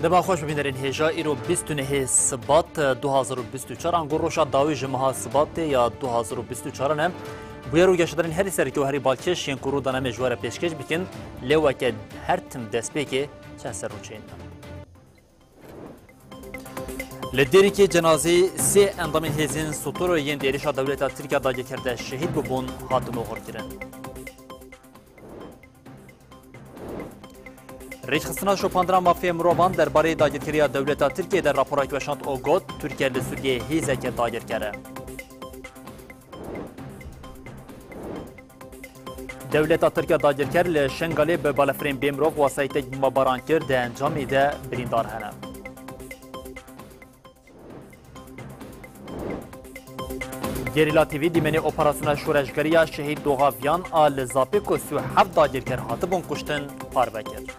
دما خوش ببینرین هجا ایرو 29 سبات 2024 انگور روشا داوی جمعه سبات یا 2024 نم بویرو گشترین هری سرکی و هری بالکش ین کرو دانم جوار پیشکش بکن لیو که هر تم دست بکی چه سر رو چین لدیری که جنازی سه اندام هزین سطور ین دیریشا دولت ترکیه داگه کرده شهید ببون هاتم اوغر کرن رئیس خستنا شوپاندرا مافیا مروان درباره داگیرکاری دولت ترکیه در راپورای وشاند او گوت ترکیه لسوریه هیزه که داگیر کرده. دولت ترکیه داگیر کرد لشنگالی به بالفرین بیمروف واسایت مباران کرد انجامی ده بریندار هنه. گریلا تیوی دیمنی اپراسیون شورشگری شهید دوغاویان آل زاپیک و 37 داگیر کرد هاتبون کشتن پارو کرد.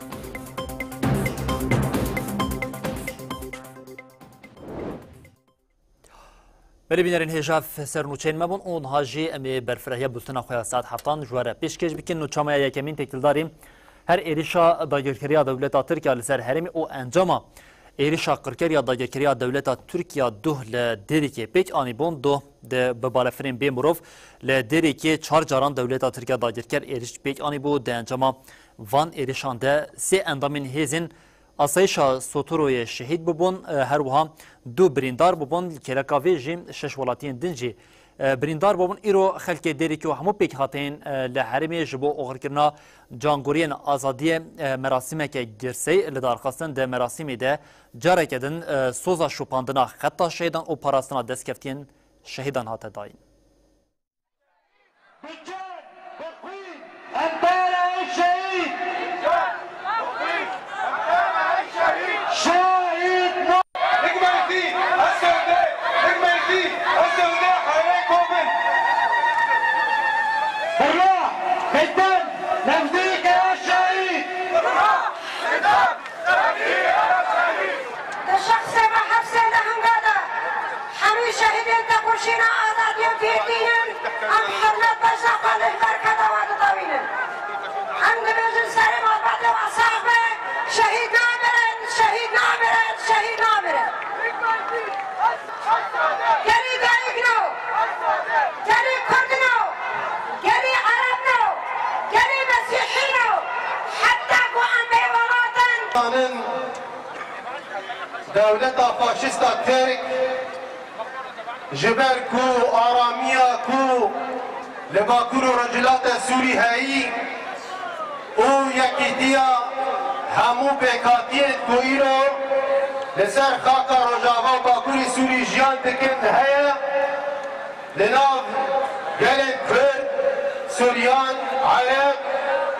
بله بینرین هجاف سرنوچین مبون اون هاجی امی برفرهی بوستنا خواه ساعت هفتان جواره پیشکش بکن نوچامای یکمین تکل داریم هر ایریشا داگیرکری دولت ترکیه لسر هرمی او انجاما ایریشا قرکری داگیرکری دولت ترکیه دو لدیری که پیچ آنی بون دو ده ببالفرین بیمروف لدیری که 4 جاران دولت ترکیه داگیرکر ایریش پیچ آنی بود ده انجاما وان ایریشان ده 3 اندامین هیزین آسایشا سوتوروی شهید ببون هر وها 2 بریندار ببون کرکاوی جیم 6 ولاتین دنجی بریندار ببون ایرو خلک دیری که همو پیک هاتین لحرمی جبو اوغر کرنا جانگورین آزادی مراسمه که گرسی لدار خواستن ده مراسمی ده جاره کدن سوزا شوپاندنا خطا شهیدان و پاراستنا دست کفتین شهیدان هاته داین دولت فاشیستا ترک جبر کو آرامیا کو لباکور و رجلات سوری هایی او یکی دیا همو پیکاتیت کو ایرو لسر خاکا رجاوا باکوری سوری جیان دکن هیا لناو گلن کرد سوریان عرب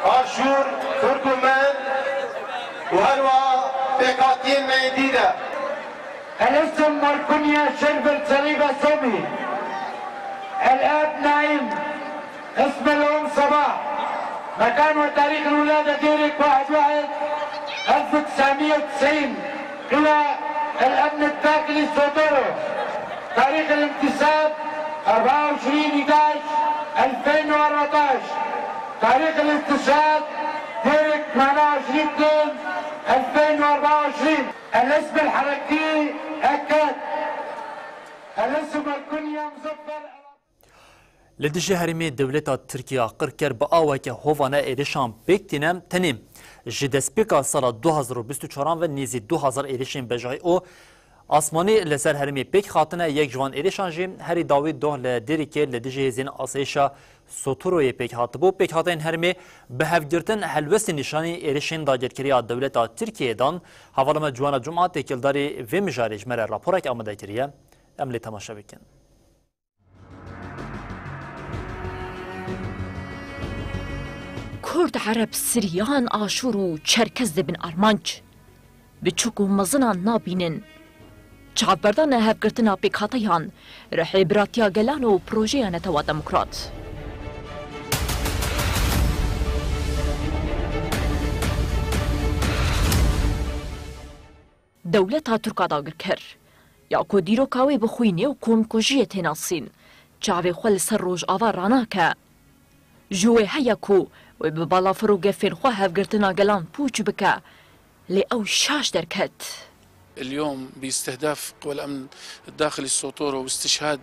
آشور ترکمن و هلوا پیکاتین میدیده الاسم مركونيا شرب الصليبة صبي الاب نايم اسم الام صباح مكان وتاريخ الولادة ديرك 1/1/1990 قوى الامن الداخلي سوتورو تاريخ الانتساب 24/11/2014 تاريخ الاستشهاد ديرك 28/2/2024 الاسم الحركي أكد الاسم الكنية مزفر لديجي هرمي دولة تركيا قركر بآوة هوفانا إيريشان بيكتينم تنم جدسبيكا سالة 2024 و نيزي 2000 إيريشين بجاي او آسماني لسر هرمي بيك خاطنا يك جوان إيريشان جيم هري داوي دوه لديريكي لديجي هزين آسيشا سوتوروی پیک هاتبو پیک هاتین هرمی به هفگرتن حلوست نشانی ایرشین داگیرکری دولت ترکیه دان حوالم جوانا جمعه تکلداری و مجاریج مره راپورک آمده کریه املی تماشا بکن کرد عرب سریان آشور و چرکز دبن آرمانچ بچوک و مزنان نابینن چعبردان هفگرتنا پیک هاتیان رحی براتیا گلان و پروژه نتوا دموکرات دولتا ترکا داگر کر یا کو دیرو کاوی بخوینه و کوم کجیه تناسین چاوی خل سر روش آوا رانا که جوه هیا کو و ببالا فروگه فین خواه هفگرتنا گلان پوچ بکه لأو شاش دركت اليوم باستهداف قوى الأمن الداخلي السوطورو واستشهاد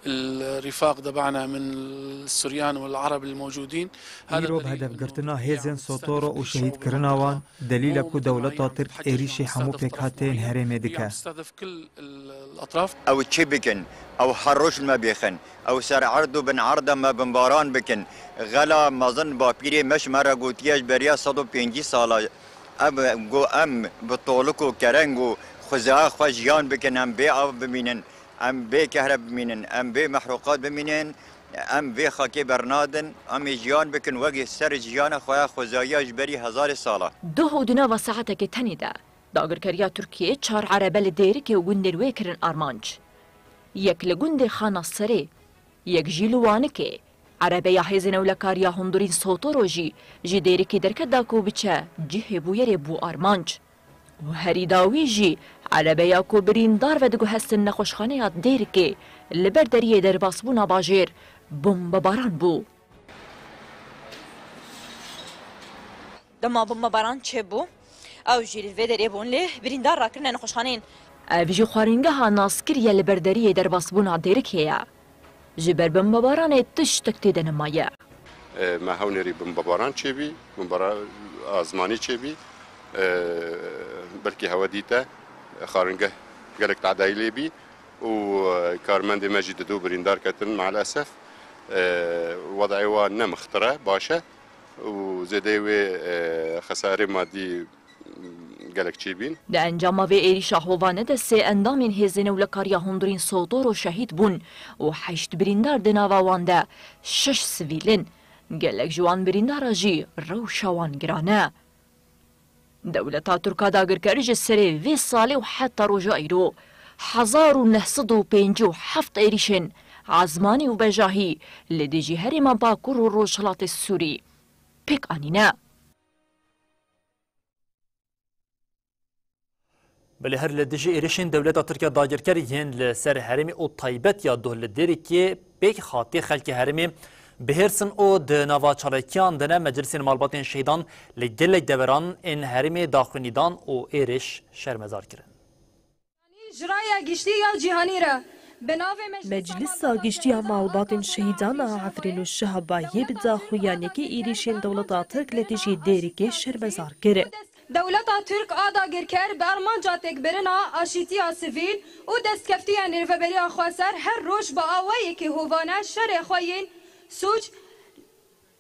الرفاق تبعنا من السوريان والعرب الموجودين. إيروب هدف قرتنا هيزن سوطورو وشهيد كرناوان دليل كو دولتا ترك إيريشي حمو بيكاتين هرمي دكا. يستهدف كل الأطراف. أو تشبكن أو حروش ما بيخن أو سر عرضو بن عرضة ما بنباران بكن غلا مظن بابيري مش مرة قوتياش بريا صدو بينجي صالة ام بطولكو كرنگو خزاء خجيان بكن ام بي او بمينن ام بي كهرب بمينن ام بي محروقات بمينن ام بي خاكي برنادن ام جيان بكن وجه سر جيان خويا خزايا جبري 1000 ساله دو دنا وساعتك تنيدا داغركريا تركيا چار عربل ديرك وغندر ويكرن ارمانج يك لغند خانا سري يك جيلوانكي عربية هزنا ولكاريا هندورين سوتوروجي جي ديركي دركت داكو بچه جيه بويري بو ارمانج و هريداوي جي عربية كو بريندار ودگو هستن نخوشخانيات ديركي لبر دريه درباسبونا باجير بومباران بو دما بومباران چه بو؟ او جي لفي دريه بون ليه بريندار راكرنا نخوشخانين اوجي خوارنگها ناسكريا لبر دريه درباسبونا ديركيا جبر بمباران تشتك تيدن مايا ما هونري بمباران چبي بمباران ازماني چبي بلكي هوديته خارنگه قالك تعدايلي بي وكارمند ماجد دو بريندار كتن مع الاسف وضعي وانا مختره باشا وزيدوي خساره مادي قالك چيبين ده انجام في ايري شاهوانه ده سي اندامين هزينه ولكاريا هندورين سوطورو شهيد بون و 8 بريندار دناوا وانده 6 سويلن قالك جوان بريندار جي روشوان گرانه دولتا تركا داگر كارج السري في صالي وحتى رجا ايرو 1957 ايريشن عزماني وبجاهي لديجي هرما باكور الروشلات السوري بيك انينا بله هر لدیجی ایرشین دولت ترکیه داگرکر ین لسر هرمی او طایبت یا دو لدری که بیک خاطی خلک هرمی بهرسن او د نواچالکیان دنه مجلس مالباتین شهیدان لگلک دوران این هرمی داخلینیدان او ایرش شرمزار کرن. جرایا گشتی یا جهانی را مجلس گشتی مالباتین شهیدان عفرین و شهبایی بداخویانیکی ایرشین دولت ترک لدیجی دری که شرمزار کرد. دولتا ترک آدا گرکر به ارمانجا تکبرنا آشیتیا سیویل و دستکفتیا نرفبریا خواسر هر روش با آوایی که هوانه شر خوین سوچ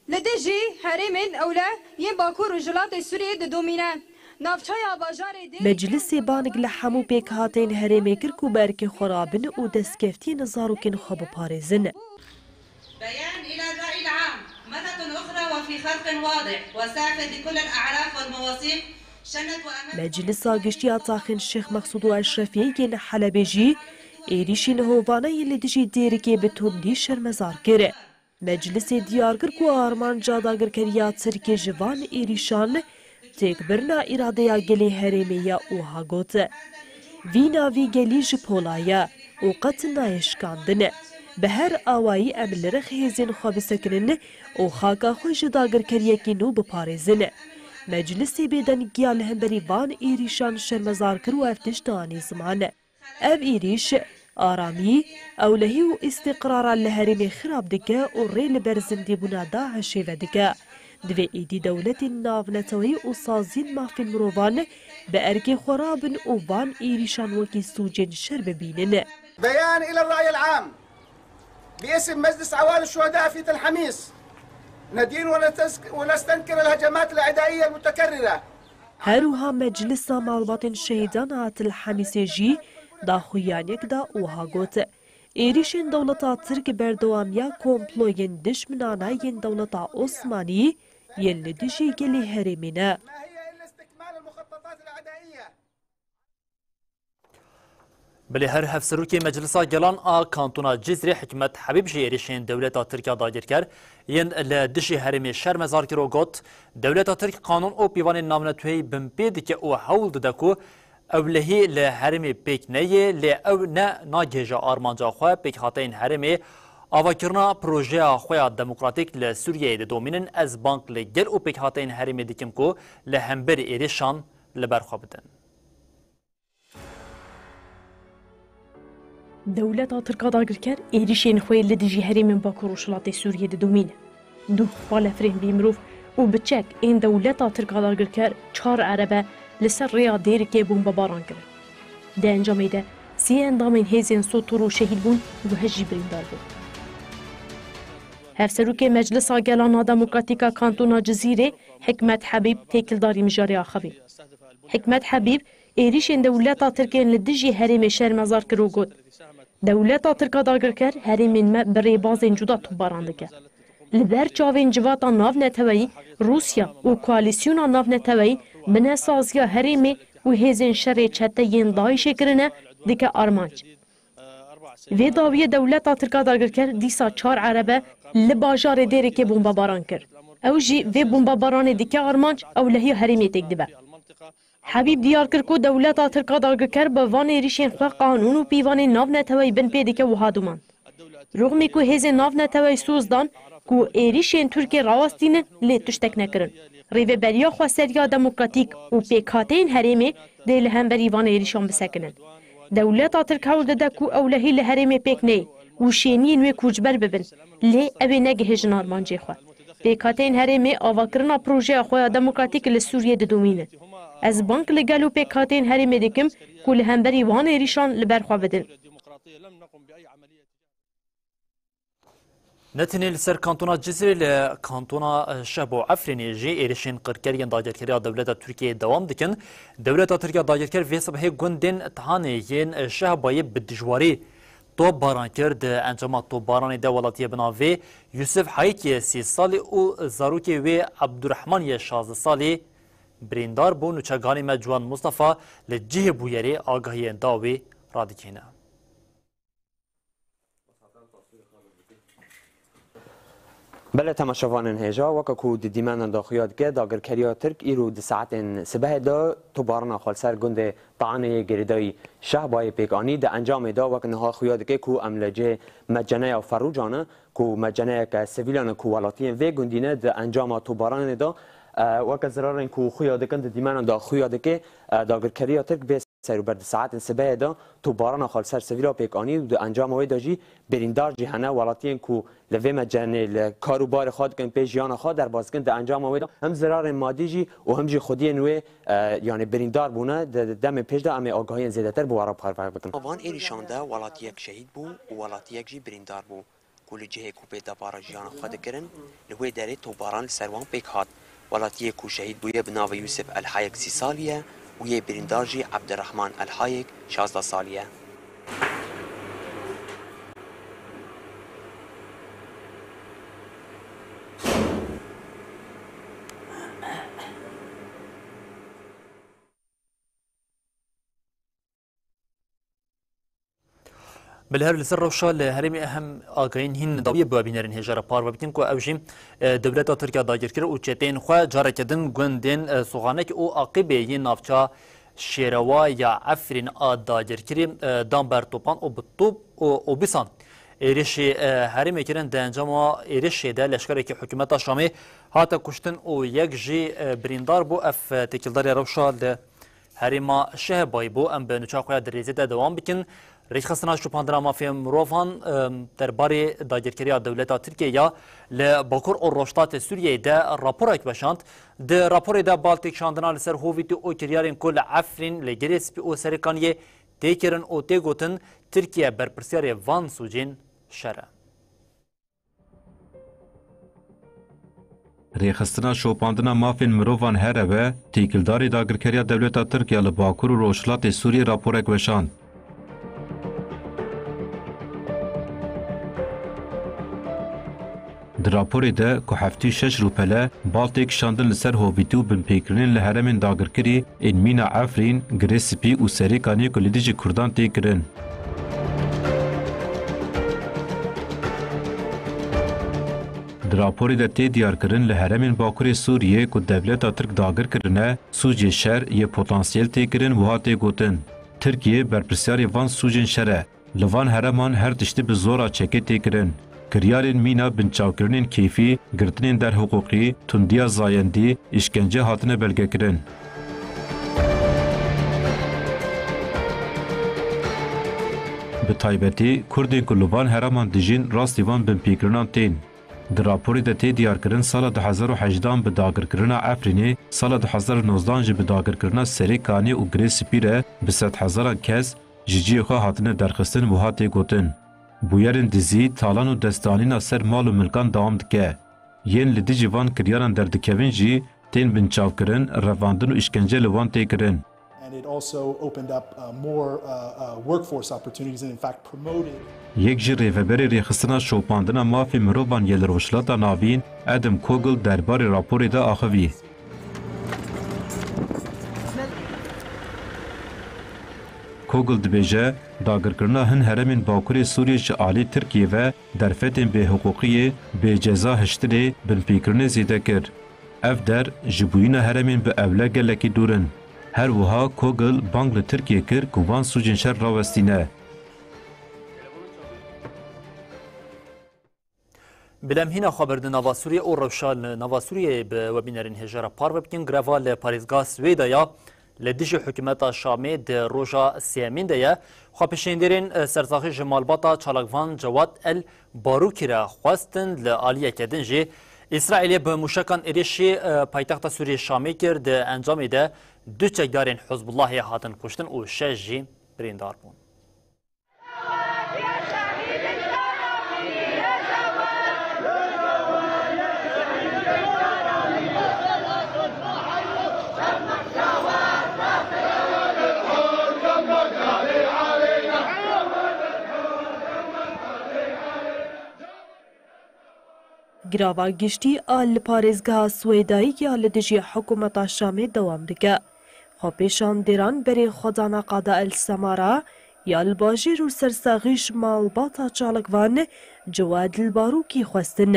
لدیجی هریمین اوله ین باکور و جلات سوریه دومینه مجلس بانگ لحمو بیک هاتین هریمی کرکو برک خرابن و دستکفتی نزاروکن خواب پارزن بيان إلى الرأي العام مرة أخرى وفي خرق واضح وسافر لكل الأعراف والمواثيق مجلس گشتی تاخن شیخ مقصود و اشرفی ین حلبی جی ایریشین هوانه ی لدیجی دیری که به تندی شرمزار کرد. مجلس دیارگر کو آرمان جاداگر کریا ترکی جوان ایریشان تکبرنا اراده یا گلی هرمی او هاگوت. وینا وی گلی جپولایا او قط نایشکاندنه. به هر آوایی امل رخ هزین خواب سکنن او خاکا خوش داگر کریا کی نو بپارزنه. مجلسی بیدن گیال همبری وان ایریشان شرمزار کر و افتشتانی زمانه. او ایریش آرامی اولهی و استقرار لهرمی خراب دکه و ریل برزندی بنا داعشی و دکه. دوی ایدی دولت ناونتوی و سازین مافین مروان به ارک خرابن و وان ایریشان وکی سوجن شر ببینن. بيان إلى الرأي العام باسم مجلس عوائل الشهداء في تل حميص ندين ونستنكر الهجمات العدائية المتكررة. هروها مجلس مالبات شهيدان تل حميص جي داخويانيك دا اوها گوت. ایریشن دولتا ترک بردوامیا کومپلوین دشمنانا ین دولتا عثمانی ین لدیجی گلی هرمینه. بله هر هفسروکی مجلسا گلان آ کانتونا جزری حکمت حبیب جی ایریشن دولتا ترکیا داگر کر ین لدیجی هرمی شرمزار کرو گوت دولتا ترک قانون او پیوان نامنتوی بمپید که او حول دکو اولهی لهرمی پیک نیه لی او نه ناگهجا آرمانجا خواه پیک هاتین هرمی آواکرنا پروژه خواه دموکراتیک لسوریه ده دومینن از بانک لگل او پیک هاتین هرمی دیکم کو لهمبر ایریشان لبرخوا بدن. دولت ترکا داگرکر ایریشین خوی لدیجی هریم باکو روشلات سوریه دومین دو بالفرین بیمروف و بچک این دولت ترکا داگرکر 4 عربه لسر ریا دیر که بومبا باران کرد. ده انجام ده سی اندامین هزین سوتور و شهید بون و هجی بریندار بود. هفسروک مجلس آگلان دموکراتیکا کانتونا جزیره حکمت حبیب تکلداری مجاری آخوی. حکمت حبیب ایریشین دولت ترکین لدیجی هریم شرمزار کرو گود. دولت ترکا داگرکر هرمین ما برای بازین جدا توبارانده که. لبر چاوین جواتا ناو نتوایی روسیا و کوالیسیونا ناو نتوایی بنا سازیا هرمی و هزین شر چته ین دایش کرنه دیگه آرمانج. وی داوی دولت ترکا داگرکر دیسا 4 عربه لباجار دیری که بومبا باران کرد. او جی وی بومبا باران دیگه آرمانج او لحی هرمی تک دبه. حبیب دیار کرد که دولت ترکا داگرکر با وان ایریشین خواه قانون و پیوان ناو نتوایی بن پیده که وحادومان. رغمی که هزین ناو نتوایی سوزدان که ایریشین ترکی راوستین لی تشتک نکرن. ریوه بریا خواه سریا دموکراتیک و پیکاتین هرمی دیل هم بری وان ایریشان بسکنن. دولت ترکا داده که اولهی لحرمی پیک نی و شینین و کوچبر ببن لی اوی نگه هجن آرمانجی خواه. پیکاتین هرمی آواکرنا پروژه خواه دموکراتیک لسوریه دومینه. از بانک لگلو پیکاتین هرمی دکم که لهمبری وان ایریشان لبرخوا بدن. نتنیل سر کانتونا جزیره لکانتونا شهب و عفرینی جی ایریشین قرکریان داگرکری دولت ترکیه دوام دکن. دولت ترکیه داگرکر وی صبحی گندین تهانیین شهبایی بدجواری تو باران کرد انجام تو باران دولتی بناوی یوسف حایکی 30 سالی و زاروکی وی عبدالرحمن 16 سالی بریندار بو نوچگانی مجوان مصطفى لجه بویری آگاهی داوی رادکینه. بله تماشاوان هجا وکو دیمان داخیات که داگرکریا ترک ایرو د ساعت سبه دا تو باران خالسر گند طعنه گریدای شهبای پیکانی د انجام دا وک نها خیاد که کو املجه مجنه و فروجانه کو مجنه که سویلان کو ولاتین و گندینه د انجام تو باران دا وک زرارن کو خیاد کند دیمان دا خیاد که داگرکریا ترک به سر بر ساعت سبه دا تو باران خالسر سویلا پیکانی د انجام وی داجی بریندار جهنه ولاتین کو لوی مجانی کاروبار خود کن پیش یان خود در بازکن د انجام آویدا هم ضرر مادی جی و هم جی خودی نوی یعنی بریندار بونه دم پیش دا امی آگاهی زیاده تر بوارا پرور بکن. وان ایریشان دا ولاتی یک شهید بو و ولاتی یک جی بریندار بو کل جه کوپه دا بارا جیان خود کرن لوی داره تو باران سروان پیک هات ولاتی کو شهید بویه بناو یوسف الحایک 30 سالیه و یه بریندار جی عبدالرحمن الحایک 16 سالیه. بالهر لسر روشا لهرمي اهم آگاهين هن داوية بوابينرين هجارة پار وبتين كو اوجيم دولتا تركيا داگركر و چتين خواه جارة كدن گوندين سوغانك او عقبه ين نافچا شيروا يا عفرين داگركري دان برطوبان او بطوب او بسان ایرشی هرمی کرن دنجاما ایرشی ده لشکری که حکومت شامی هاتا کشتن او یک جی بریندار بو اف تکلداری روشا ده هرما شه بای بو ام به نوچا خویا دریزه ده دوام بکن ریخ خستنا شپاندرا مافیا مروفان درباره داگرکری دولت ترکیه یا لباکور او روشتات سوریه ده راپور اک بشاند ده راپور ده بالتیک شاندنا لسر هویت او کریارین کل عفرین لگریس پی او سرکانیه تیکرن او تیگوتن ترکیه برپرسیار وان سوجین شره. ریخستنا شوپاندنا مافین مروفان هره و تیکلداری داگرکری دولت ترکیه لباکور و روشلات سوریه راپور اک بشاند. در راپوری ده که هفتی 6 روپله بالتیک شاندن لسر هویتو بن پیکرین لحرمین داگرکری این مینا عفرین گریسپی و سریکانی که لیدیج کردان تیکرین. در راپوری ده تی دیار کرن لحرمین باکوری سوریه که دولت ترک داگر کرنه سوجی شر یه پوتانسیل تیکرین و ها تیگوتن. ترکیه برپرسیاری وان سوجین شره لوان هرمان هر تشتی به زورا چکه تیکرین. کریارین مینا بنچاوکرنین کیفی، گرتنین در حقوقی، تندیا زایندی، اشکنجه هاتنه بلگه کرن. bi taybetî Kurdên ku li van heraman dijîn rastî van binpêkirinan tên. Di raporê de tê diyarkirin sala 2018 bi dagirkirina Efrînê, sala 2019 jî bi dagirkirina Serê Kanê û Girê Spî re bi 100,000 kes ji ciyê xwe hatine derxistin wiha tê gotin. Bûyerên dizî, talan û destanîna ser mal û milkan dewam dike. Yên li dijî van kiryaran derdikevin jî tên binçavkirin, revandin û îşkence li wan tê kirin. And it also opened up more workforce opportunities and in fact promoted. Yek ji rêveberê rêxistina şopandina mafê mirovan yê li Rojhilata Navîn, Adam Kogel derbarê raporê de axivî. Kogel dibêje, dagirkirina hin heremên Bakurê Sûriyê ji alî Tirkiye ve derfetên bêhiqûqiyê, bêceza hiştirê, binpêkirinê zêde kir. Ev der ji bûyîna heremên bi ewle gelekî dûr in. Her wiha Kogel bang li Tirkiye kir ku van sûcên şer rawestîne. Bilemhîna xeber di nava Sûriye û rewşa li nava Sûriyeyê bi webînerên hêjara par bikin greva li parêzgeha Swêdaya li dijî hikûmeta Şamê di roja sêmîn de ye xwepêşandêrên sersaxî ji malbata çalakvan Cewad El Barûkî re xwestin li aliyeke din jî İsraîlê bi mûşekan êrişî paytexta Sûriyê Şamê kir di encamê de du çekdarên Hizbullahê hatin kuştin û 6 jî birîndar bûn. Grava giştî a li parêzgeha Swêdayî ya li dijî hikûmeta Şamê dewam dike. Xwepêşandêran berê xwedana qada El Semara ya li bajêr û sersaxî ji malbata çalakvan Cewad El Barûkî xwestin.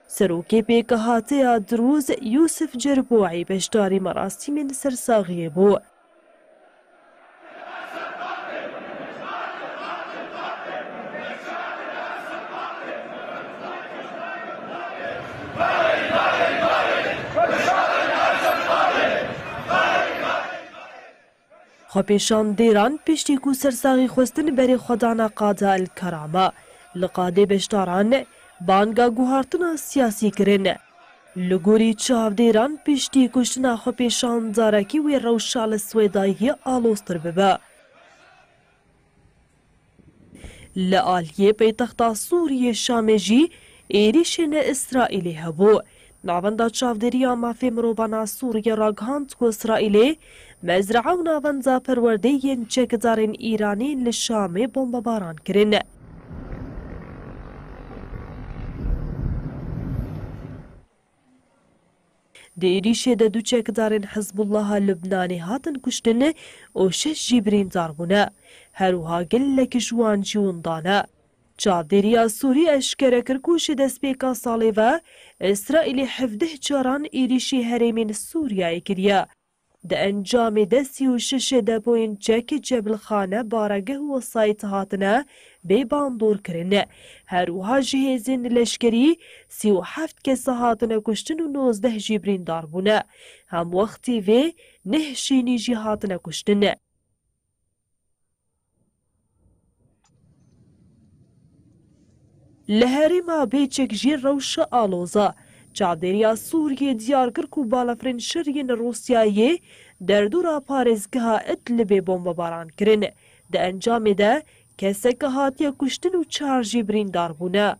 Serokê pêkehatiya Drûz Yusuf Cerboî beşdarî merasîmên sersaxiyê bû. Xwepêşandêran piştî ku sersaxî xwestin berê xwedana qada El Kerama li qadê beşdaran banga guhartina siyasî kirin. Li gorî çavdêran piştî kuştina xwepêşandarekî wê rewşa li Swêdayê alostir bibe. Li aliyê paytexta Sûriyê Şamê jî êrişên İsraîlê hebû. Navenda çavdêriya mafê mirovana Sûriye ragihand ku İsraîlê mezre'a û navenda perwerdeyên çekdarên Îranî li Şamê bombebaran kirin. Di êrişê de du çekdarên Hizbullaha Lubnanê hatin kuştin û 6 jî birîndar bûne. Her wiha gelekî ji wan jî windan e. Çavdêriya Sûrî eşkere kir ku ji destpêka salê ve İsraîlê 17 caran êrişî herêmên Sûriyayê kiriye. Di encamê de 36 depoyên çekê Cebilxane baregeh û wesayît hatine bêbandor kirin. Her wiha ji hêzên leşkerî 37 kes hatine kuştin û 19 jî birîndar bûne. Hem wextî vê 9 şînî jî hatine kuştin. Li herêma bêçek jî rewşa aloza çavdêriya Sûriyê diyar kir ku balafirên şeriyên Rûsyayê derdora parêzgeha Idlibê bombebaran kirin. Di encamê de keseke hatiye kuştin û 4 jî birîndar bûne.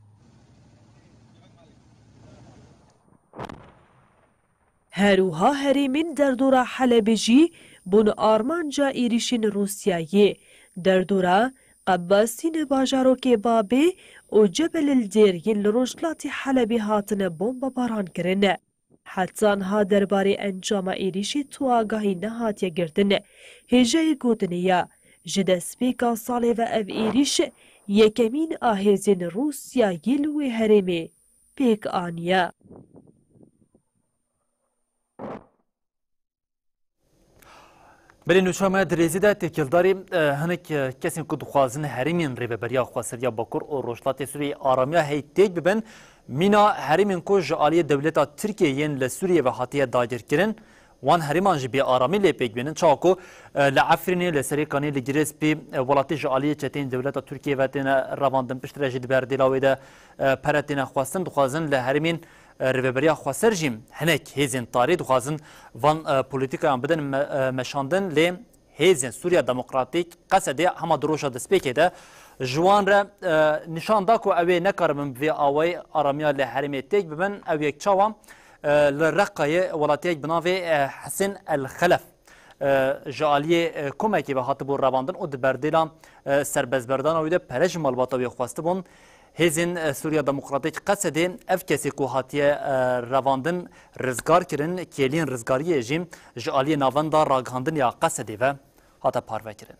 Her wiha herêmên derdora Helebê jî bûn armanca êrişên Rûsyayê. Derdora Qebbasîn bajarokê Babê û Cebelil Dêr yên li Rojhilatê Helebê hatine bombebaran kirin. Hetan ha derbarê encama êrişê tu agahî nehatiye girtin. Hêjeyê gotinê ye ji destpêka salê ve ev êrîş yekemîn a hêzên Rûsyayê li wê herêmê pêk aniye. Belê nûçame dirêzî de têkildarî hinek kesên ku dixwazin herêmên rêveberiya Xweseriya Bakur û Rojhilatê Sûriyê aramiya hey têk bibin, mîna herêmên ku ji aliyê dewleta Tirkiyeyên li Sûriyê ve hatiye dagirkirin وان هریمان جی بی آرامی لی پیگوینن چاکو لعفرینی لسریکانی لگریس بی ولاتی جالی چتین دولت ترکیه و تین رواندن پشت رجید بردیلاوی ده پرتین خواستن دخوازن لهرمین رببریا خسر جیم هنک هیزن طاری دخوازن وان پولیتیکا بدن مشاندن لی هیزن سوریا دموکراتیک قصدی همه دروشا دسپیکه ده جوان را نشان دا کو اوی نکارم وی آوی آرامیا لحرمی تیک ببن اوی یک چاوام لرقای ولاتیک بناوی حسن الخلف جالی کمکی به هاتبور رواندن و دبردیلا سربزبردان اوی ده پرج مالباتا وی خواسته بون هیزن سوریا دموکراتیک قصدی اف کسی کو هاتی رواندن رزگار کرن کلین رزگاری جیم جالی ناوندا راگاندن یا قصدی و هاتا پارو کرن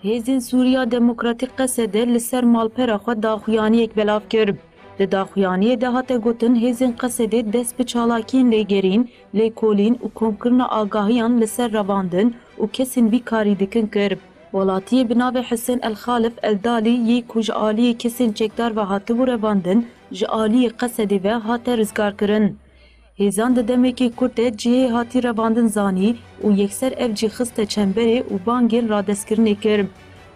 هیزن سوریا دموکراتیک قصده لسر مالپر خود داخویانی یک بلاف کرد. ده داخویانی ده هاته گوتن هیزن قصده دست به چالاکین لیگرین، لیکولین و کمکرن آگاهیان لسر رواندن و کسین وی کاری دکن کرد. ولاتی بناو حسن الخالف الدالی یک جعالی کسین چکدار و هاته بو رواندن جعالی قصده و هاته رزگار کرن. هیزان ده دمکی کرده جه هاتی رواندن زانی و یکسر اف جی خسته چنبره و بانگین را دستکرنه کرد.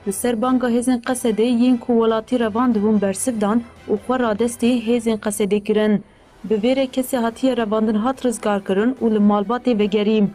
لسر بانگا هیزن قصده ین کو ولاتی رواندبون برسفدان و خور را دستی هیزن قصده کرن. بویره کسی هاتی رواندن هات رزگار کرن و لمالبات وگریم.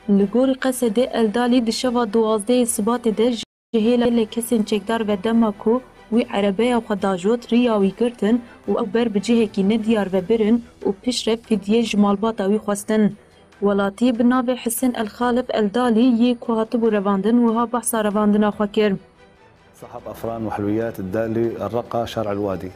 لگور قصده الدالی دشوا دوازده ثبات ده جهیل کسین چکدار و دماکو وی عربه و خداجوت ریاوی کرتن و اکبر بجهه کی ندیار و برن و پیشرف فیدیه جمالباتا وی خواستن. ولاتی بناو حسن الخالف الدالی یک کوهاتب رواندن و ها بحثا رواندن آخوا کرد. صحب أفران وحلويات الدالي الرقة شارع الوادي.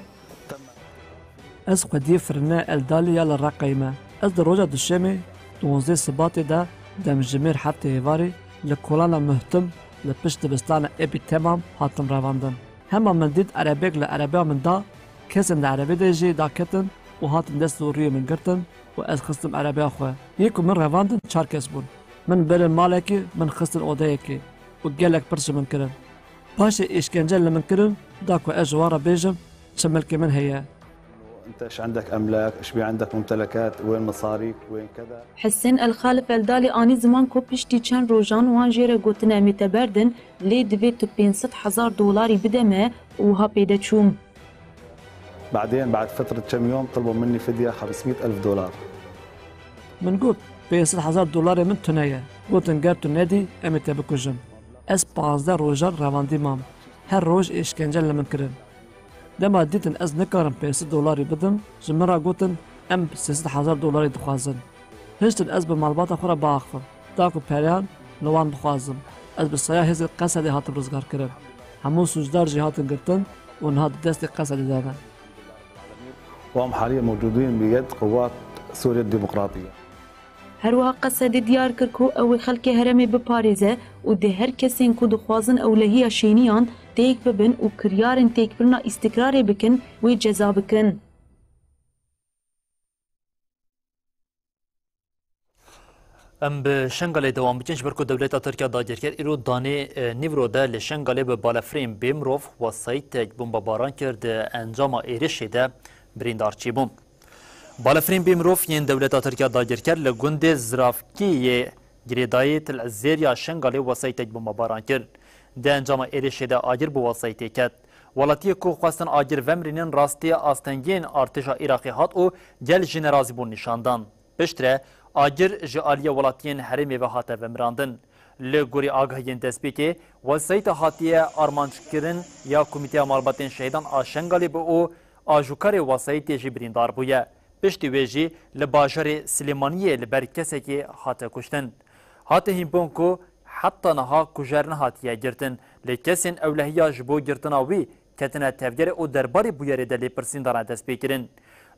از قدی فرنا الدالی یا الرقیمه. از دروجه دشمه دوازده ثبات ده دم جمير حتى يفاري لكولانا مهتم لبشت بستانا ابي تمام هاتم رواندن هما من ديد عربيك لعربيا من دا كسن عربي دي جي دا كتن وهاتم دست دورية من قرتن واز خستم عربيا خواه يكو من رواندن چار كسبون من برن مالكي من خستن اودايكي وقالك برش من كرن باشي اشكنجل لمن كرن داكو اجوارا بيجم شملكي من هي انت ايش عندك املاك، ايش بي عندك ممتلكات، وين مصاريك، وين كذا. حسن الخالف الدالي اني زمان کو پشتی چند روزان وان جيره گوتنه متبردن لي دويت 500,000 دولار بدمه وها بيدا چوم. بعدين بعد فترة كم يوم طلبوا مني فدية 500,000 دولار. من قلت 500,000 دولار من تنايا قلت نقابت النادي امتى بكجم اس 15 روجر رواندي مام هر روج اشكنجل لمن كرن لما ديتن از نكارم 500 دولار بدم جمرا قوتن ام 6,000 دولار دخوازن هشتن از بمالبات اخرى باخفر داكو بيريان لوان بخوازم از بسايا هز قصدي هات برزگار كرن همو سوجدار جهاتن قرتن ونهاد دست قصدي دانا وهم حاليا موجودين بيد قوات سوريا الديمقراطية هروها قصدي ديار كركو او خلق هرمي بباريزه و ده هر كسين كو دخوازن اولهيا شينيان تيك ببن و كريارن تيك برنا استقرار بكن و جزا بكن. ام به شنگاله دوام بچنش برکو دولت ترکیه داگر کرد ایرو دانه نیورو ده لشنگاله به بالافرین بیمروف و سایت تک بمباران کرد انجام ایرشی ده بریندارچی بوم. بالافرین بیمروف ین دولت ترکیه داگر کرد لگوند زرافکی گریدایی تل زیریا شنگاله و سایت تک بمباران کرد. ده انجام ایرشی ده آگر بو وسایتی کرد. ولاتی کو خواستن آگر ومرینن راستی آستنگین ارتشا عراقی هات و گل جنرازی بون نشاندان. بشتره آگر جعالی ولاتین حرمی و هاته ومراندن. لگوری آگاهین دسپیکی وسایت هاتیه آرمانچ کرن یا کمیته مالباتین شهیدان آشنگالی به او آجوکار وسایتی جبریندار بویه. پشتی ویجی لباجر سلیمانیه لبر کسی که هاته کشتن. هاته هیمپون کو حتی نها کجرن هاتیه گرتن لکسین اولهیا جبو گرتناوی کتنه تفگر او درباری بویره دلی پرسین دارن دست بیکرن.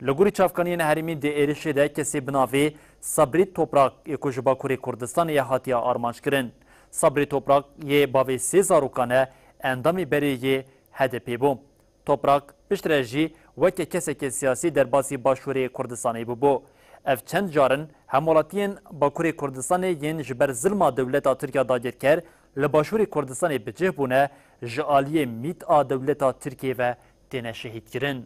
لگوری چافکانین هرمی دی ایرشی ده کسی بناوی صبری توپراک یکوجبا کوری کردستان یه هاتیه آرمانش کرن. صبری توپراک یه باوی 3 زاروکانه اندامی بری یه هدپی بوم. توپراک پشترجی وکی کسی که سیاسی در باسی باشوری کردستانی بو. ev çend carin hemolatiyên Bakurê Kurdistanê yên ji ber zilma dewleta Tirkiya dagirker li Başûrê Kurdistanê bi cih bûne ji aliyê mît a dewleta Tirkiye ve têne şehîdkirin.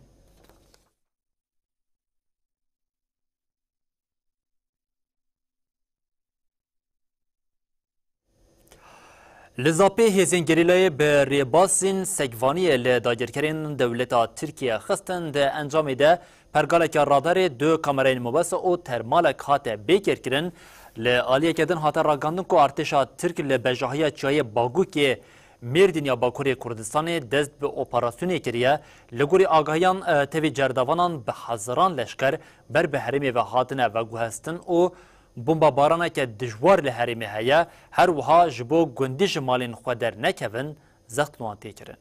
Li Zapê hêzên gerîlayê bi rêbasên sekvaniyê li dagirkerên dewleta Tirkiye xistin di encamê de pergaleka radarê du kamerayên mobese û termalek hate bêkirkirin. Li aliyekê din hate ragandin ku artêşa Tirk li bejahiya çiyayê Bagûkê Mêrdîn ya Bakurê Kurdistanê dest bi operasyonê kiriye. Li gorî agahiyan tevê cerdevanan bi hezaran leşker ber bi herêmê ve hatine veguhestin û bombabaraneke dijwar li herêmê heye, her wiha ji bo gundî ji malên xwe dernekevin, zextên wan tê kirin.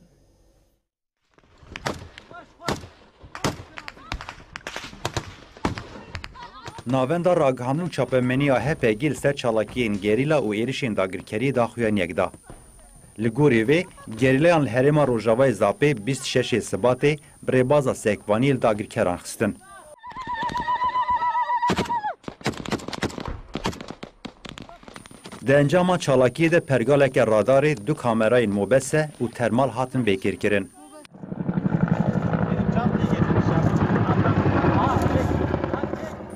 Navenda ragihandin çapemeniya HPG li ser çalakiyên gerîla û êrişên dagirkeriyê daxuyan yekda. Li gorî vê, gerîlayan li herêma Rojavayê Zapê 26 Sibatê bi rêbaza sekvaniyê li dagirkeran xistin. Di encama çalakiyê de pergaleke radarê du kamerayên mobese û termal hatin bêkirkirin.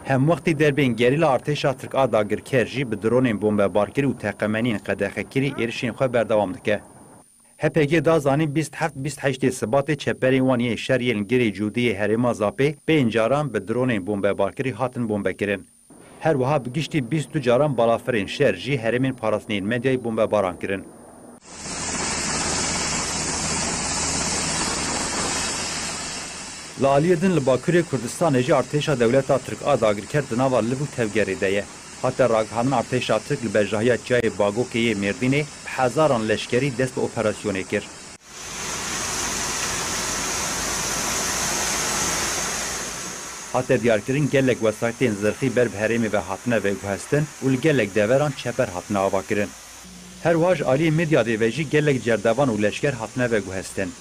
Hem wextî derbên gerîla artêşa Tirk a dagirker jî bi dronên bombebarkirî û teqemeniyên qedexekirî êrişên xwe berdewam dike. HPG da zanî 27-28 Sibatê çeperên wan yê şeriyên girê cûdiyê herêma Zapê pênc caran bi dronên bombebarkirî hatin bombekirin. Her wiha bi giştî 22 caran balafirên şer jî herêmên parastinên medyayê bombebaran kirin. Li aliyê din li Bakurê Kurdistanê jî artêşa dewleta Tirk a dagirker di nava liv û tevgerê de ye. Hatta ragihandin artêşa Tirk li bejahiya çiyayê Bagûkê yê Mêrdînê bi hezaran leşkerî dest bi operasyonê kir. Hatta diyarkirin gelek vesayetên zirxî ber bi herêmê ve hatine veguhestin û li gelek deveran çeper hatine avakirin. Her wiha ji aliyê medyayê ve jî gelek cerdevan û leşker hatine veguhestin.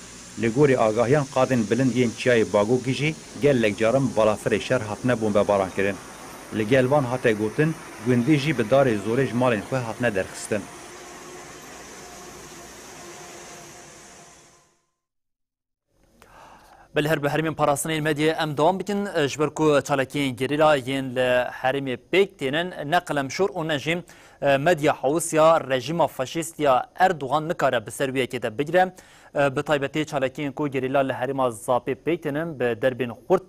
Li gorî agahiyan qadên bilind yên çiyayê Bagûkê jî gelek caran balafirê şer hatine bombebaran kirin. Li gel van hate gotin, gundî jî bi darê zorê ji malên xwe hatine derxistin. Bel her bi herêmên parastinên medyayê em dewam bikin ji ber ku çalakiyên gerîla yên li herêmê pêk tênin ne qelemşûr û ne jî medya hewsya rejîma faşîst ya Erdogan nikare bi ser wê yekê de bigire. Bi taybetî çalakiyên ku gerîla li herêma Zapê pêk tênin bi derbên xurt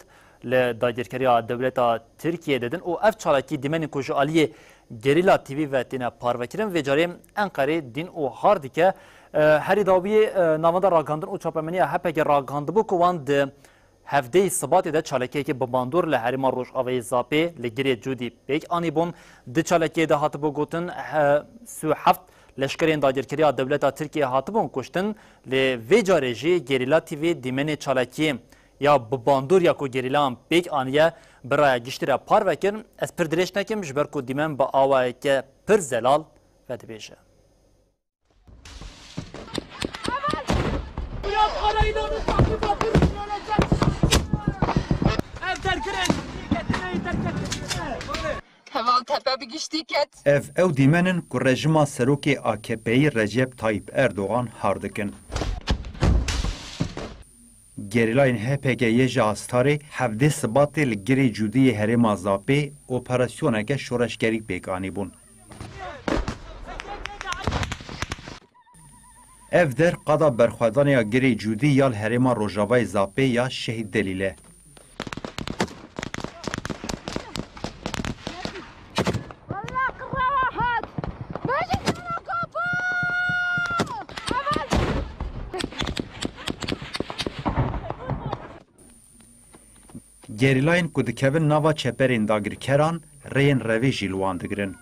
li dagirkeriya dewleta Tirkiye dedin û ev çalakî dîmenên ku ji aliyê gerîla TV ve têne parvekirin vê carê Enqerê din û har dike. Herî dawiyê navenda ragandin û çapemeniya HPG ragandibû ku wan di hevdeyê Sibatê de çalakiyekê bibandor li herêma Rojavayê Zapê li girê Cûdî pêk anîbûn. Di çalakiyê de hatibû gotin heft leşkerên dagirkeriya dewleta Tirkiye hatibûn kuştin. Li vê carê jî gerîla TV dîmenê çalakiyê ya bibandor ya ku gerîlayan pêk aniye bi raya giştî re parvekirin. Ez pir dirêj nekim ji ber ku dîmen bi awayeke pir zelal vedibêje. Ev ew dîmenin ku rejima serokê AKP'yê Recep Tayyip Erdogan har dikin. Gerîlayên HPG'yê ji Astarê hevdê Sibatê li girê Cûdiyê herêma Zapê operasyoneke şoreşgerî pêk anîbûn. Ev der qada berxwedaniya girê Cûdî ya li herêma Rojavayê Zapê ya Şehîd Delîl e. Gerîlayên ku dikevin nava çeperên dagirkeran rêyên revê jî li wan digirin.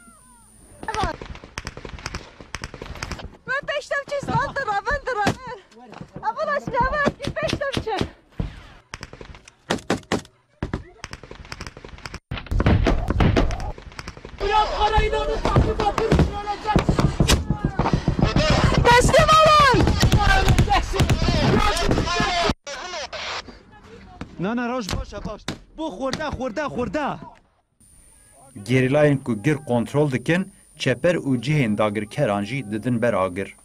Gerilayên ku gir kontrol dikin, çeper û cihên dagirkeran jî didin ber agir.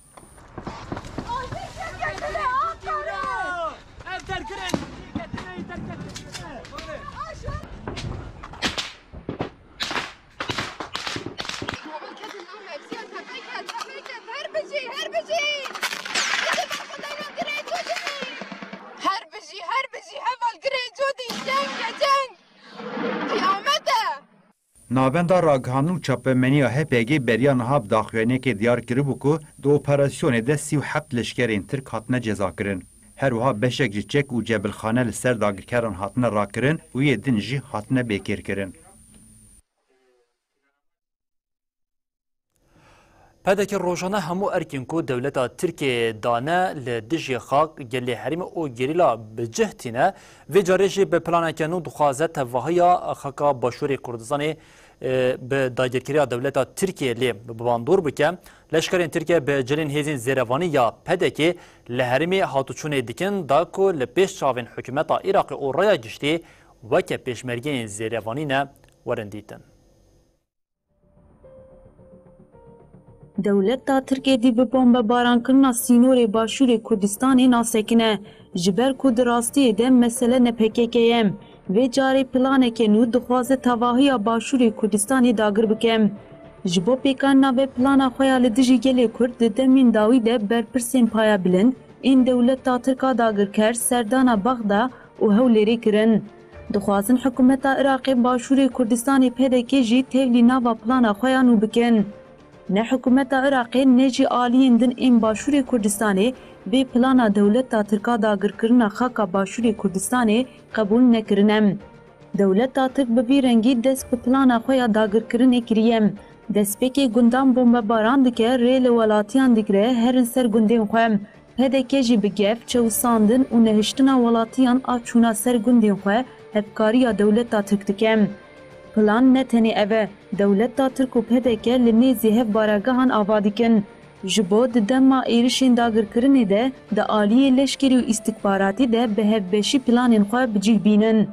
Navenda ragihandin û çapemeniya HPG beriya niha bi daxuyanekê diyar kiribû ku di operasyonê de 37 leşkerên Tirk hatine cezakirin. Her wiha beşek ji çek û cebilxane li ser dagirkeran hatine rakirin û yê din jî hatine bêkêrkirin. Pedekê rojane hemû erkên ku dewleta Tirkiyeyê dane li dijî xak gelê herîmê û gerîla bi cih tîne, vê carê jî bi planeke nû dixwaze tevahiya xaka Başûrê Kurdistanê bi dagirkeriya dewleta Tirkiyeyê lê bibandor bike. Leşkerên Tirkiye bi cilên hêzên zêrevanî ya Pedekê li herîmê hatûçûnê dikin da ku li pêş çavên hikûmeta Iraqê û raya giştî weke pêşmergeyên zêrevanî ne werin dîtin. Dewleta Tirkiyeyê bi bombebarankirinê sînorê Başûrê Kurdistanê nasekine ji ber ku di rastiyê de mesele ne PKK-ye. Vê carê planeke nû dixwaze tevahiya Başûrê Kurdistanê dagir bike. Ji bo pêkanîna vê plana xwe ya li dijî gelê Kurd di demên dawî de berpirsên paya bilind ên dewleta Tirka dagirker serdana Bexda û Hewlêrê kirin. Dixwazin hikûmeta Iraqê Başûrê Kurdistanê PKK jî tevlî nava plana xwe ya nû bikin. Ne hikûmeta Iraqê ne jî aliyên din ên Başûrê Kurdistanê vê plana dewleta Tirka dagirkirina xaka Başûrê Kurdistanê qebûl nekirine. Dewleta Tirk bi vî rengî dest bi plana xwe ya dagirkirinê kiriye. Destpêkê gundan bombebaran dike rê li welatiyan digire herin ser gundên xwe. PKK jî bi gev, çewsandin û nehiştina welatiyan a çûna ser gundên xwe hevkariya dewleta Tirk dike. Plan ne tenê ev e, dewleta Tirk û PKK li nêzî hev baragehan ava dikin. Ji bo di dema êrişên dagirkirinê de di aliyê leşkerî û îstihbaratî de bi hevbeşî planên xwe bicih bînin.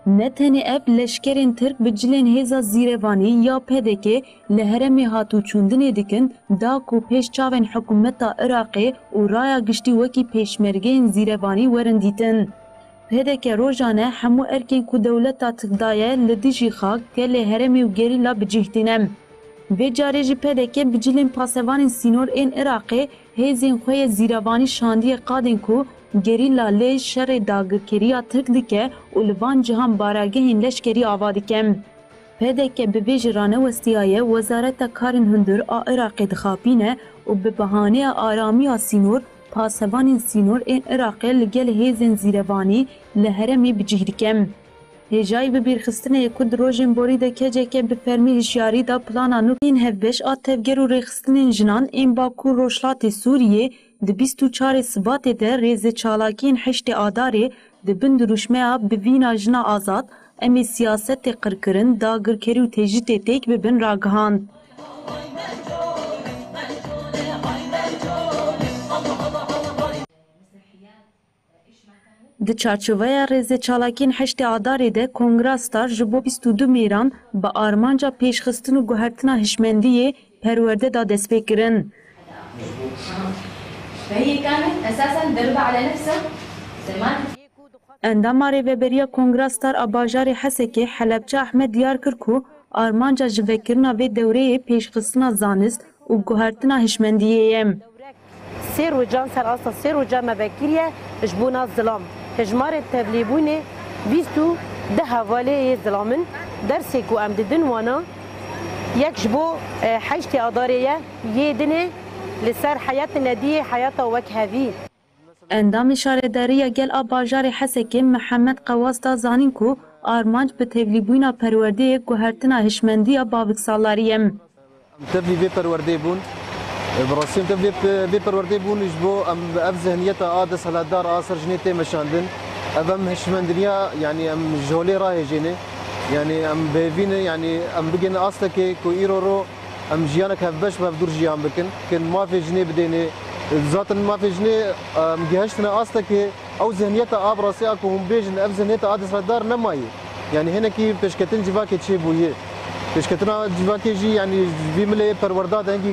Ne tenê ev leşkerên Tirk bi cilên hêza zîrevanî ya PKK li herêmê hatûçûndinê dikin da ku pêş çavên hikûmeta Iraqê û raya giştî wekî pêşmergeyên zîrevanî werin dîtin. PKK rojane hemû erkên ku dewleta Tirk daye li dijî xak gelê herêmê û gerîla bicih tîne. Vê carê jî PKK bi cilên pasevanên sînor ên Iraqê hêzên xwe yê zîrevanî şandiye qadên ku gerîla lê şerê dagirkeriya Tirk dike û li van cihan baragehên leşkerî ava dike. PKK bi vê jî ranewestiyaye Wezareta Karên Hundir a Iraqê dixapîne û bi bahaneya aramiya sînor pasevanên sînor ên Iraqê li gel hêzên zîrevanî li herêmê bicih dike. Hêjayî bi bîrxistinê ku di rojên borî de keceke bi fermî hişyarî da plana nû ên hevbeş a tevger û rêxistinên jinan ên Bakur Rojhilatê Sûriyê di 24 Sibatê de rêzê çalakiyên heştê Adarê di bin duruşmeya bivîna jina azad em ê siyasetê qirkirin, dagirkerî û têjîtê têk bibin ragihand. Di çarçoveya rêzê çalakiyên heştê Adarê de Kongreya Star ji bo 22 mêran bi armanca pêşxistin û guhertina hişmendiyê perwerde da destpê kirin. Endama rêveberiya Kongreya Star a bajarê Hesekê Helepçe Ehmed diyar kir ku armanca ji vekirina vê dewreyê pêşxistina zanist û guhertina hişmendiyê ye. Sê rojan ser asta sê roja me vekiriye ji bo nas zilam. Hejmarê tevlîbûnê 22 havaleyê zilamin dersê ku em didin wana yek ji bo heştê Adarê ye yê dinê li ser heyetê nediyê heyeta wek hevî. Endamê şaredariya gel a bajarê Hesekê Mihemed Qewaz da zanîn ku armanc bi tevlîbûna perwerdeyê guhertina hişmendiya baviksalarî ye. Tevlî vê perwerdeyê bûn براسیم تبدی به پرورده بونیش بو ام اف ذهنیت آد سالدار آسر جنیت مشاندن ام هشمندنیا یعنی ام جولی راه جنه یعنی ام بهوینه یعنی ام بگن اصلا که کو ایرو رو ام جیانک هفبش و دور جیان بکن کن ما فی جنه بدینه ذاتن ما فی جنه ام جهشتنا اصلا که او ذهنیت آب راسی اكو هم بیجن اف ذهنیت آد سالدار نمایی یعنی هنا کی پیشکتن جوا که چی بویه پێشکەتنا جوواکێژی ینی وی ملێ پەروەردا دەنگی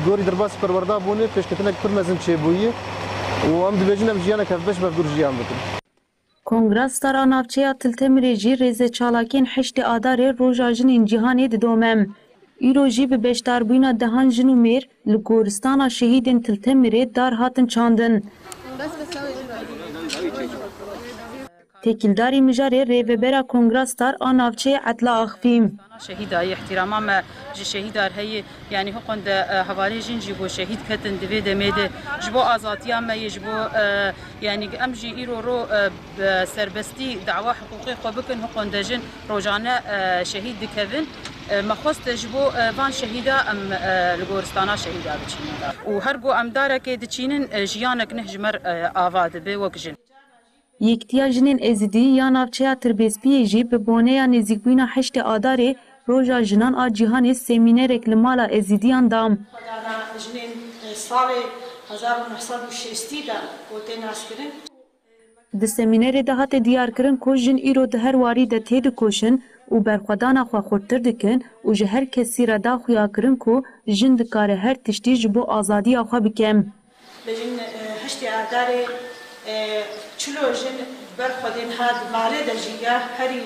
گۆری دەرباسی پەروەردا بوونێ پێشکەتنێک پر مەزن چێبوویە و ئەم دەبێژن ئەم ژیانە کە بەش بەفگور ژیان بکەن. Kongrastara navçeya Tiltemirê jî rêzê çalakên heştê adarê roja jinên cîhanê didome. Îro jî bi beşdarbûna dehan jin û mêr li goristana şehîdên Tiltemirê dar hatin çandin. Têkildarî mijarê rêvebera Kongrastar a navçeyê Etla Axfîm. شهيداي احتراما ما جي شهيدار هي يعني حقن ده حوالي جين جيبو شهيد كتن دبي دميده جبو ازاتيا ما يجبو يعني امجي ايرو رو سربستي دعوه حقوقي خبكن حقن دجن روجانا شهيد دكفن مخوست جبو فان شهيدا ام لغورستانا شهيدا بچين وهرغو امدارك دچينن جيانك نهجمر آواد به وكجن Yektiya jinên Êzidî ya navçeya Tirbêspiyê jî bi boneya nêzîkbûna heştê adarê roja jinan a cîhanê semînerek li mala Êzidiyan dam. Jinên salê 1960 da gotê naskirin. Di semînerê de hate diyarkirin ku jin îro di her warî de tê dikoşin û berxwedana xwe xurttir dikin û ji her kesî re daxuyakirin ku jin dikare her tiştî ji bo azadiya xwe bikem. Bejin heştê adarê چلو جن برخودین هاد ماره در جیگه هری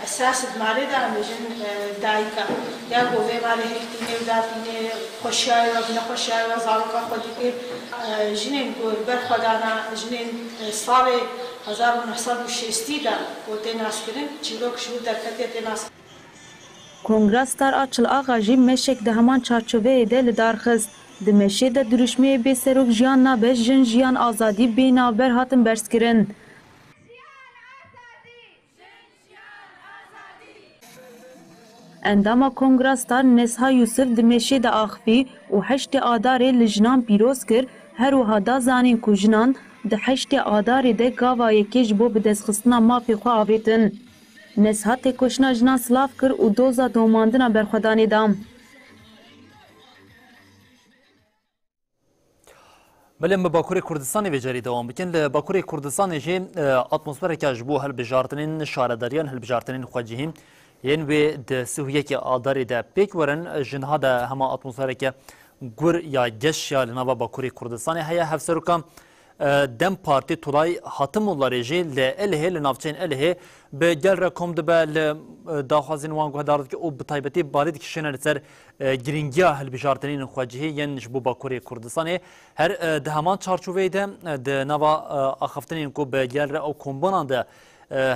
اساس ماره در جن دایکا یا گوه ماره هکتینه و داتینه خوشیای و نخوشیای و زالوکا خودی که جنین گور برخودانا جنین سال 1960 دا گوته ناس کرن چلو کشو در کتیت ناس Kongrastar a Çılağa jî meşek di heman çarçoveyê de li darxist. Di meşê de duruşmeyê bê serok jiyan nabe jin jiyan azadî bê navber hatin berskirin. Endama Kongrastar Nesha Yusuf di meşê de axivî û heştê adarê li jinan pîroz kir her wiha da zanîn ku jinan di heştê adarê de gava yekê ji bo bi destxistina mafê xwe avêtin. Nesha têkoşina jinan silav kir û doza domandina berxwedanê dam. بلیم به باکوری کردستانی ویجاری دوام بکن ل باکوری کردستانی جی اتمسفر که جبو هل بجارتنین شارداریان هل بجارتنین خواجهیم یعنی به د سویه که آداری ده پیک ورن جنها ده همه اتمسفر که گر یا گش یا لنوا باکوری کردستانی هیا هفسرو کم دم پارتی تولای حاتم الله رجی ل اله لنافچین اله به گل رقم ده ل داخوازین وان گهدارد که او بتایبتی بالید کشنه لسر گرینگیا هل بجارتنین خواجهی یعنی جبو باکوری کردستانی هر ده همان چارچوبه ده ده نوا آخفتنین کو به گل او کمبانان ده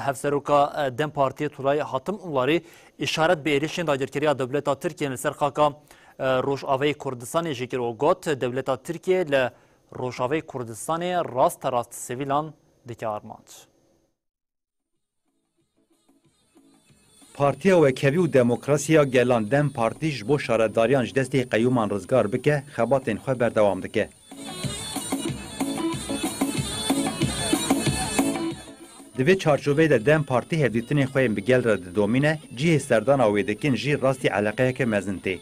هفسروکا دم پارتی تولای حاتم الله işaret به ایریشن داگرکریا دولتا ترکیه لسر خاکا روشاوی کردستانی جکر و گوت دولتا ترکیه ل روشاوی کردستان راست سویلان دکی آرماند. پارتیا وکوی و دموکراسیا گلان دم پارتیش بو شارداریان جدستی قیومان رزگار بکه خباتین خواه بردوام دکه. دوی چارچوبه ده دم پارتی هفدیتنی خواهیم بگل را دومینه جیه سردان آویدکین جی راستی علاقه که مزنتی.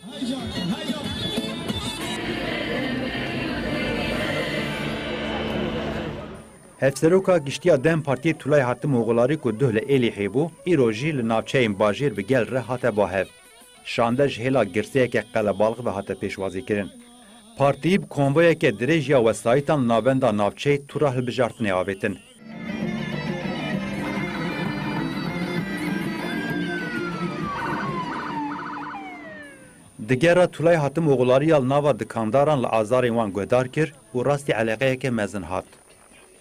هفسروکا گشتیا دم پارتی تولای حاتم اوغلاری کو دوه ل الی هیبو ایروجی ل ناوچین باجیر بگل ره هاته باهف شاندج هلا گرسه که قلبالغ به هاته پیشوازی کرن پارتی ب کنوی که درجیا وسایتان نابندا ناوچی تورا هل بجارتنی آویتن دگرا تولای حاتم اوغلاری ال ناوا دکانداران ل آزارین وان گودار کر و راستی علاقه که مزن هات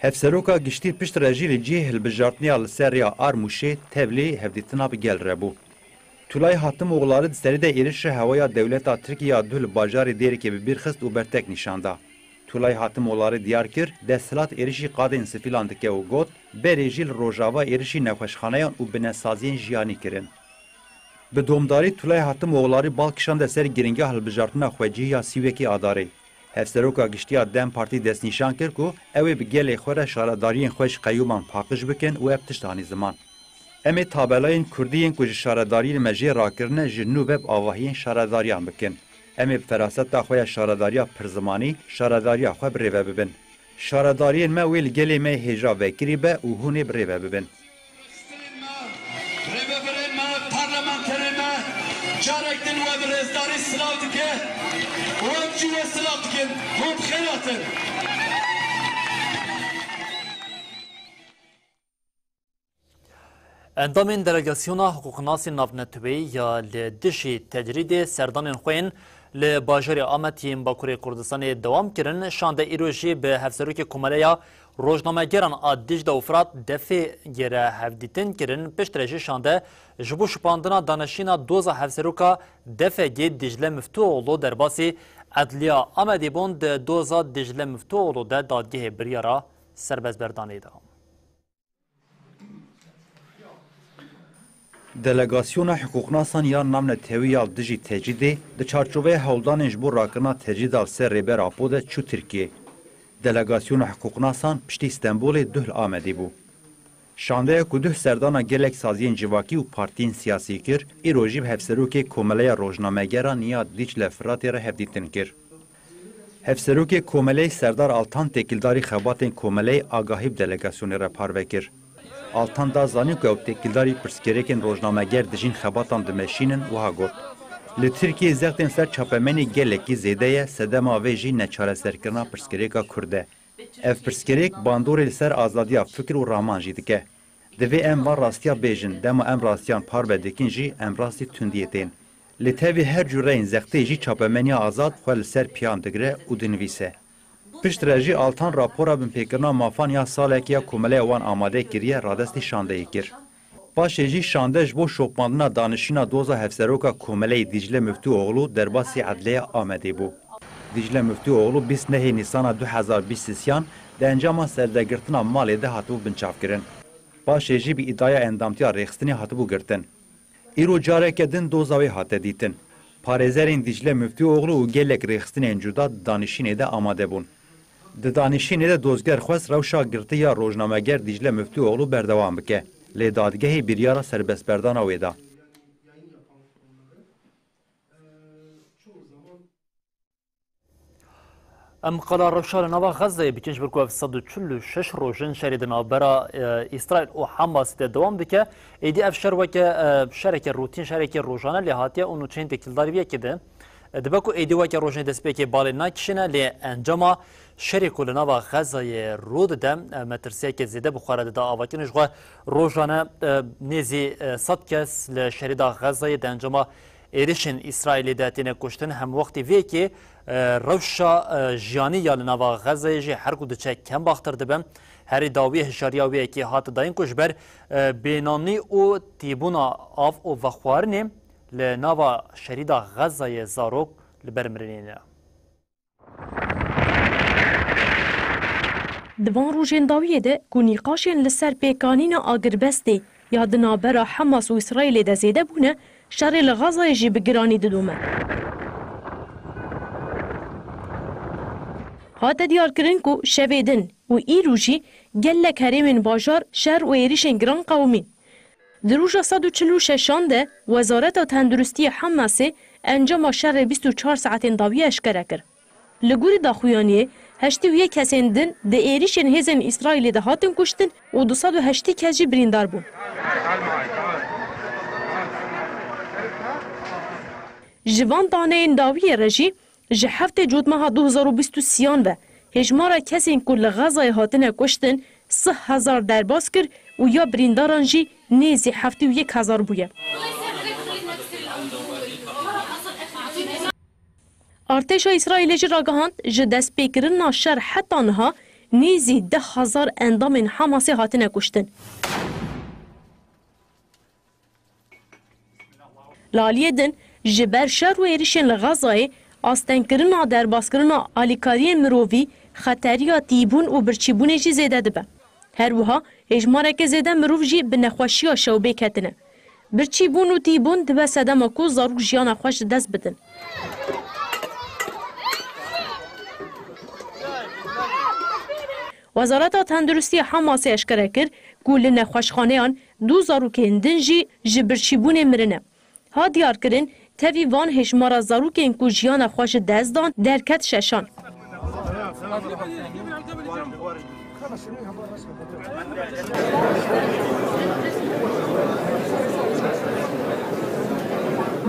هفسروکا گشتی پشت رجیل جیه البجارتنیا لسریا آرموشه تبلی هفدیتنا بگل ربو. تولای حاتم اوغلارد سری ده ایرش هوaya دولتا ترکیه دول باجاری دیری که ببیرخست و برتک نشانده. تولای حاتم اوغلارد دیار کر دستلات ایرشی قادین سفیلان دکه و گوت بریجیل روژاوا ایرشی نخوشخانهان و بنسازین جیانی کرن. به دومداری تولای حاتم اوغلاری بالکشان ده سری گرینگاه البجارتنا خوجی یا سیوکی آداری. هفسروکا گشتیا دم پارتی دست نشان کرد که اوی به گل خوره شارداریین خوش قیومان پاکش بکن و ابتشتانی زمان. امی تابلاین کردیین که شارداریین مجی راکرنه جنوب آواهین شارداریان بکن. امی فراست تا خوی شارداریا پرزمانی شارداریا خو بریوه ببن. شارداریین ما ویل گلی می هجا وکری به و هونی بریوه ببن. جارك دن وبرزداري سلاوتك وامجي وسلاوتك هم خيراتن اندامین دلگاسیونا حقوقناسی ناونتوی یا لدشی تجرید سردان خوین لباجر آمتیم باکوری کردستان دوام کرن شانده ایروژی به هفسروک کمالیا روزنامه گران آدیج دا افراد دفع گره هفدیتن کرن پشترجی شانده جبو شپاندنا دانشینا دوزا هفسروکا دفع گید دیجله مفتو اولو در باسی عدلیا آمدی بوند دوزا دیجله مفتو اولو ده دادگه بریارا سربز بردانی ده. دلگاسیون حقوقناسان یا نام تهویال دژی تجدید د چارچوبه هولدانش بو راکنا تجدید سر ریبر آپود چو ترکیه دلگاسیون حقوقناسان پشت استانبول دهل آمدی بو شانده کدوه سردانا گلک سازین جواکی و پارتین سیاسی کر ایروژی به هفسروک کومله روزنامه‌گرا نیا دیچ لفراتی را هفدیتن کر هفسروک کومله سردار آلتان تکیلداری خباتن کومله آگاهی دلگاسیون را پاروکر Altan da zanî ku ew têkildαρî pirsgirêkên rojnameger dijîn xebatan dimeşînin wiha got. Li Tirkiye zextên ser çapemenê gelekî zêde ye sedema vê jî neçareserkirina pirsgirêka Kurd e. Ev pirsgirêk bandorê li ser azadiya fikir û raman jî dike. Divê em van rastiya bêjin dema em rastiyan parve dikin jî em rastî tundiyê tên. Li tevî her cüreyên zextê jî çapemeniya azad xwe li ser piyan digire û dinivîse. Piştre jî altan rapora binpêkirina mafan ya salekiya Komeleyê wan amade kiriye radestî şandeyê kir. Paşê jî şande ji bo şopmandina danişîna doza hevseroka Komeleyê Dicle Müftüoğlu derbasî Edliyê Amedê bû. Dicle Müftüoğlu 29 Nîsana 2023 di encama serdegirtina malê de hatibû binçavkirin. Paşê jî bi îdaya endamtiya rêxistinê hatibû girtin. Îro careke din doza wê hate dîtin. Parêzerên Dicle Müftüoğlu û gelek rêxistinên cuda danişînê de amade bûn. Di danişînê de dozger xwest rewşa girtiya rojnameger Dicle Müftüoğlu berdewam bike. Lê dadgehê biryara serbestberdana wê da. ام قرار رشال نوا غزه بکنج برکو 146 روزن شرید نابرا اسرائیل و حماس دوام بکه ایدی افشار وکه شرکت روتین شرکت روزانه لحاظی اونو چند تکیلداری بیکده دبکو ایدی وکه روزن دست بکی بالی نکشنه لی انجام شرکو لنوا غزه رود دم مترسیه که زیده بخوره دا آواکنش غا روزانه نیزی 100 کس لشرید غزه د انجام ایرشن اسرائیلی داتینه کشتن هم وقتی وی که روشا جیانی یا لنوا غزه جی هر کود چه کم باختر دبم هری داوی هشاریا وی که هات داین کش بر بینانی او تیبونا آف او وخوارنیم لنوا شریدا غزه زاروک لبرمرینه دوان روژین داویه ده که نیقاشین لسر پیکانین آگربستی یا دنابرا حماس و اسرائیل ده زیده بونه شر لغزه جی بگرانی ددومه. هات دیار کرن کو شویدن و ایروجی گلک هریمن باجار شهر و ایریشن گران قومین. دروجا 146 ده وزارت تندرستی حماس انجام شهر 24 ساعتین داویه اشکره کرد. لگوری داخویانیه 81 کسین دن ده ایریشن هزن اسرائیل ده هاتن کشتن و 280 کس جی بریندار بون. جوان دانه داویه رجی جهفت جود ماه 2023 و هجمار کسین کل غزای هاتنه کشتن 3000 درباز کرد و یا برینداران جی نیزی 71000 بویه. ارتش اسرائیل جی راگهاند جه دست پیکرن ناشر حتی آنها نیزی 10,000 اندام حماسی هاتنه کشتن. لالیه دن جبر شر و ایریشن لغزای آستنکرنا درباسکرنا آلیکاری مروی خطریا تیبون و برچیبون جی زیده دبه. هر وها اجمارک زیده مروف جی بنخوشیا شوبه کتنه. برچیبون و تیبون دبه سدما کو زاروک جیان خوش دست بدن. وزارت تندرستی حماس اشکره کرد گول نخوشخانه آن 2000 کندن جی جبرچیبون مرنه. ها دیار کرن تاوی وان هشمارا زاروکین کو جیان خوش دزدان درکت ششان.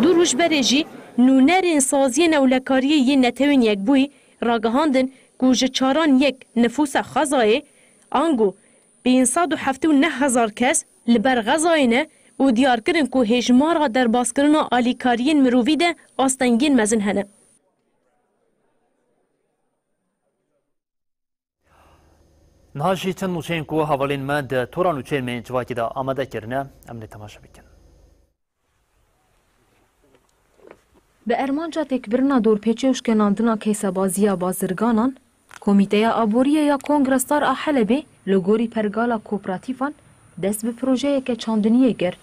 دو روش برێژی نونەرên saziyên ewlekariyê yên netewên yekbûyî ragihandin ku ji çaran yek nüfusa Xezayê ango 579,000 kes li ber Xezayê ne û diyar kirin ku hêjmara derbaskirina alîkariyên mirovî de astengên mezin hene. Niha jî çend nûçeyên ku hevalên me di tora nûçeyên me yên civakî de amade kirine em lê temaşe bikin. Bi ermanca têkbirina dorpêçê û şkenandina kêsebaziya bazirganan, Komîteya Aboriya ya Kongresdar a Helebê li gorî pergala kooperatîvan dest bi projeyeke çandiniyê kir.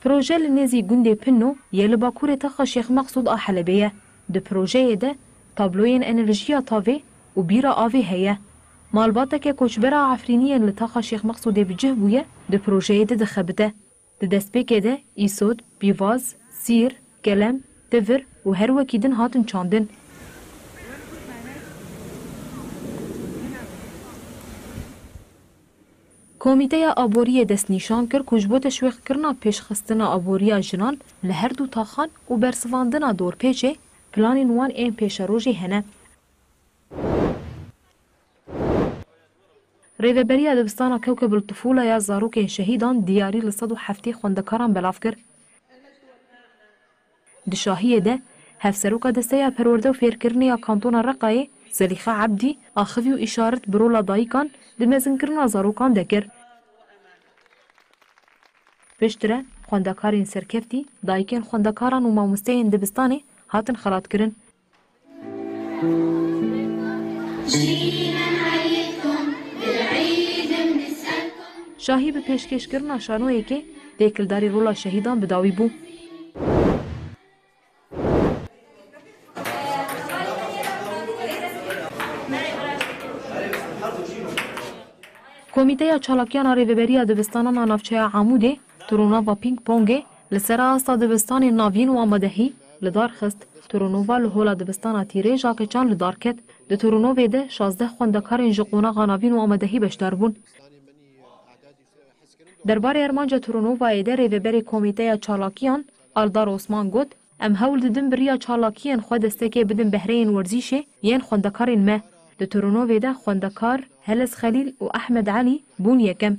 Proje li nêzî gundê Pinno yê li bakurê Taxa Şêx Mexsûd a Helebê ye. Di projeyê de tabloyên enerjiya tavê û bîra avê heye. Malbateke koçbera Efrîniyên li Taxa Şêx Mexsûdê bi cih bûye di projeyê de dixebite. Di destpêkê de îsod, pîvaz, sîr, kelem, tivir û her wekî din hatin çandin. Komîteya Aboriyê destnîşan kir ku ji bo teşwîqkirina pêşxistina aboriya jinan li her du taxan û bersivandina dorpêçê planên wan ên pêşerojê hene. Rêveberiya dibistana Kewkebul Tifûla ya zarokên şehîdan diyarî li 107 xwendekaran belav kir. Di şahiyê de hevseroka desteya perwerde û fêrkirinê ya kantona Reqayê Zelîxa Ebdî axivî û îşaret bi rola dayîkan di mezinkirina zarokan de kir. Piştre xwendekarên serkeftî, dayîkên xwendekaran û mamosteyên dibistanê hatin xelatkirin. Şahî bi pêşkêşkirina şanoyekê têkildarî rola şehîdan bi dawî bû. Komîteya Çalakiyana Rêveberiya Dibistanan a Navçeya Amûdê Turonava ping-pongê li ser asta dibistanên navîn û amadehî li dar xist. Turonova li hola dibistana Tîrêja Keçan li dar ket. Di Turonovê de 16 xwendekarên ji qonaxa navîn û amadehî beşdar bûn. Derbarê Ermanca Turonovayê de rêveberê Komîteya Çalakiyan Aldar Osman got em hewl didin biriya çalakiyên xwe destekê bidin behreyên werzîşê yên xwendekarên me. Di Turonovê de xwendekar Heles Xelîl û Ehmed Elî bûn yekem.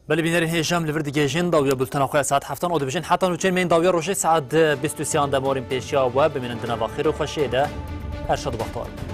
Belê bînerên hêjam li vir digêjin dawiya bultena xwe saet 7 û dibijin heta nûçeyên me yên dawiya rojê saet 23 de morên pêşiya we bimînin di nava xêr û xweşiyê de her şad baxtewar.